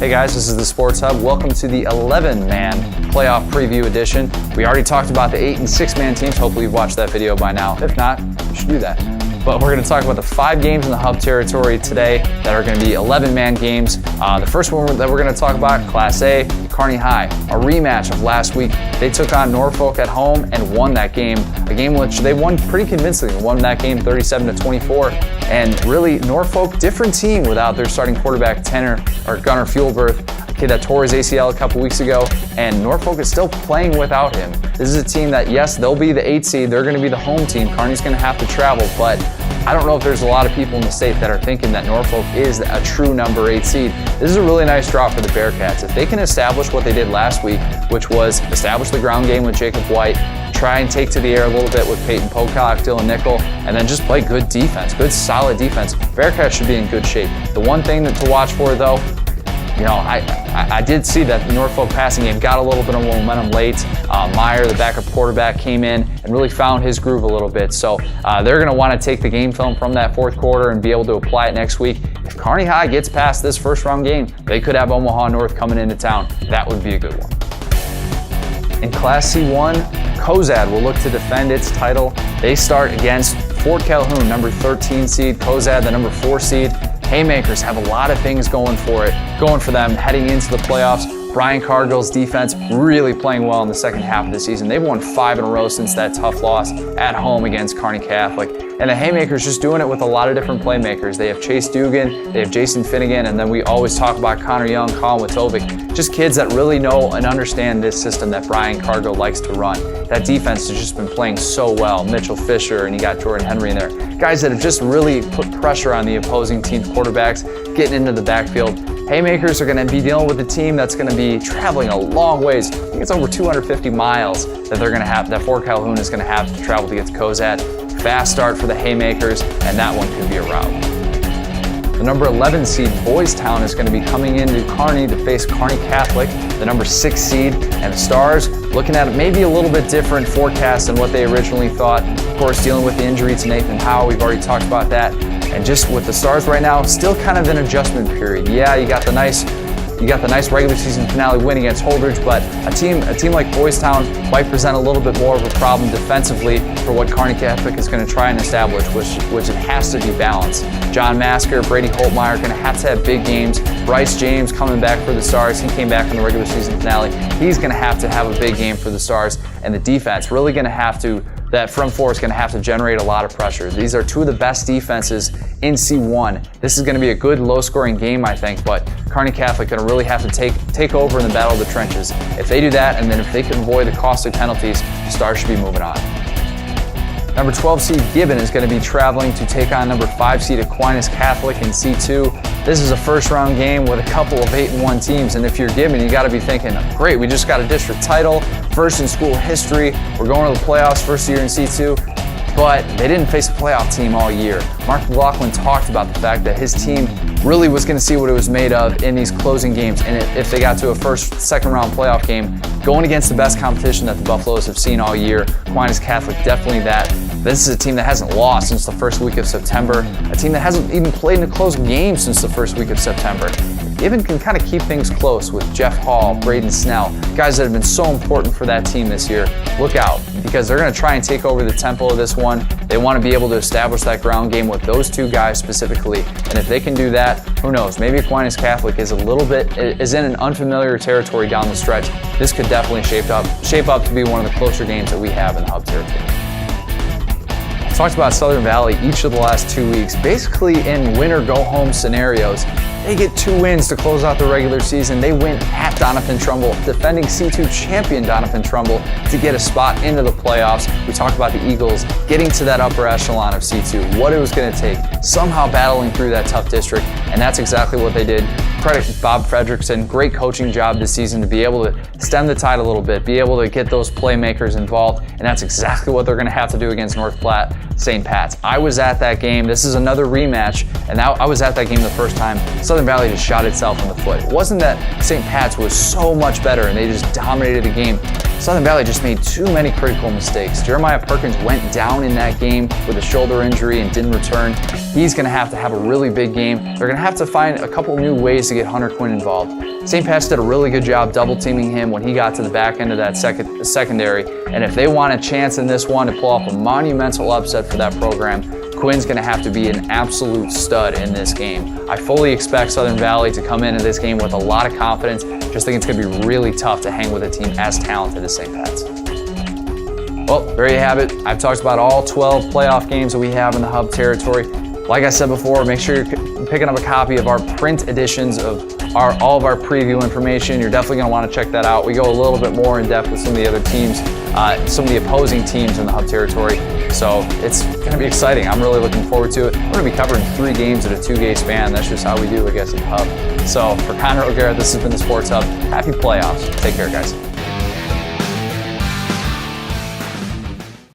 Hey guys, this is the Sports Hub. Welcome to the 11-man playoff preview edition. We already talked about the 8- and 6-man teams. Hopefully you've watched that video by now. If not, you should do that. But we're going to talk about the 5 games in the Hub territory today that are going to be 11-man games. The first one that we're going to talk about, Class A, Kearney High, a rematch of last week. They took on Norfolk at home and won that game, a game which they won pretty convincingly. Won that game 37-24. And really, Norfolk, different team without their starting quarterback, Gunnar Fuelberth, a kid that tore his ACL a couple weeks ago, and Norfolk is still playing without him. This is a team that, yes, they'll be the 8 seed. They're going to be the home team. Kearney's going to have to travel, but I don't know if there's a lot of people in the state that are thinking that Norfolk is a true number 8 seed. This is a really nice draw for the Bearcats. If they can establish what they did last week, which was establish the ground game with Jacob White, try and take to the air a little bit with Peyton Pocock, Dylan Nickel, and then just play good defense, good solid defense, Bearcats should be in good shape. The one thing to watch for, though, I did see that the Norfolk passing game got a little bit of momentum late. Meyer, the backup quarterback, came in and really found his groove a little bit. So they're going to want to take the game film from that fourth quarter and be able to apply it next week. If Kearney High gets past this first round game, they could have Omaha North coming into town. That would be a good one. In Class C1, Cozad will look to defend its title. They start against Fort Calhoun, number 13 seed. Cozad, the number 4 seed. Haymakers have a lot of things going for them heading into the playoffs. Brian Cargill's defense really playing well in the second half of the season. They've won 5 in a row since that tough loss at home against Kearney Catholic. And the Haymakers just doing it with a lot of different playmakers. They have Chase Dugan, they have Jason Finnegan, and then we always talk about Connor Young, Colin Witovic. Just kids that really know and understand this system that Brian Cargill likes to run. That defense has just been playing so well. Mitchell Fisher, and you got Jordan Henry in there. Guys that have just really put pressure on the opposing team's quarterbacks, getting into the backfield. Haymakers are going to be dealing with a team that's going to be traveling a long ways. I think it's over 250 miles that they're going to have, that Fort Calhoun is going to have to travel to get to Cozad. Fast start for the Haymakers, and that one could be a rout. The number 11 seed, Boys Town, is going to be coming into Kearney to face Kearney Catholic, the number 6 seed, and the Stars looking at maybe a little bit different forecast than what they originally thought. Of course, dealing with the injury to Nathan Howe, we've already talked about that. And just with the Stars right now, still kind of an adjustment period. Yeah, you got the nice regular season finale win against Holdridge, but a team like Boys Town might present a little bit more of a problem defensively for what Kearney Catholic is going to try and establish, which it has to be balanced. John Masker, Brady Holtmeyer are going to have big games. Bryce James coming back for the Stars. He came back in the regular season finale. He's going to have a big game for the Stars, and the defense really going to have to. That front four is going to have to generate a lot of pressure. These are 2 of the best defenses in C1. This is going to be a good low-scoring game, I think, but Kearney Catholic going to really have to take over in the battle of the trenches. If they do that, and then if they can avoid the costly penalties, the Stars should be moving on. Number 12 seed Gibbon is going to be traveling to take on number 5 seed Aquinas Catholic in C2. This is a first-round game with a couple of 8-1 teams, and if you're Gibbon, you got to be thinking, great, we just got a district title, first in school history, we're going to the playoffs, first year in C2. But they didn't face a playoff team all year. Mark McLaughlin talked about the fact that his team really was going to see what it was made of in these closing games. And if they got to a second round playoff game, going against the best competition that the Buffaloes have seen all year, Aquinas Catholic, definitely that. This is a team that hasn't lost since the first week of September, a team that hasn't even played in a close game since the first week of September. Gibbon can kind of keep things close with Jeff Hall, Braden Snell, guys that have been so important for that team this year. Look out, because they're going to try and take over the tempo of this one. They want to be able to establish that ground game with those 2 guys specifically. And if they can do that, who knows? Maybe Aquinas Catholic is in an unfamiliar territory down the stretch. This could definitely shape up to be one of the closer games that we have in the Hub territory. I talked about Southern Valley each of the last 2 weeks, basically in win or go home scenarios. They get 2 wins to close out the regular season. They win at Doniphan Trumbull, defending C2 champion Doniphan Trumbull, to get a spot into the playoffs. We talked about the Eagles getting to that upper echelon of C2, what it was going to take, somehow battling through that tough district, and that's exactly what they did. Credit Bob Fredrickson, great coaching job this season to be able to stem the tide a little bit, be able to get those playmakers involved, and that's exactly what they're going to have to do against North Platte St. Pat's. I was at that game. This is another rematch, and I was at that game the first time. Southern Valley just shot itself in the foot. It wasn't that St. Pat's was so much better and they just dominated the game. Southern Valley just made too many critical mistakes. Jeremiah Perkins went down in that game with a shoulder injury and didn't return. He's going to have a really big game. They're going to have to find a couple new ways to get Hunter Quinn involved. St. Pat's did a really good job double teaming him when he got to the back end of that secondary. And if they want a chance in this one to pull off a monumental upset for that program, Quinn's going to have to be an absolute stud in this game. I fully expect Southern Valley to come into this game with a lot of confidence. Just think it's going to be really tough to hang with a team as talented as St. Pat's. Well, there you have it. I've talked about all 12 playoff games that we have in the Hub territory. Like I said before, make sure you're picking up a copy of our print editions of all of our preview information. You're definitely going to want to check that out. We go a little bit more in depth with some of the other teams, some of the opposing teams in the Hub territory. So it's going to be exciting. I'm really looking forward to it. We're going to be covering 3 games in a 2-game span. That's just how we do, I guess, in the Hub. So for Connor O'Gara, this has been the Sports Hub. Happy playoffs. Take care, guys.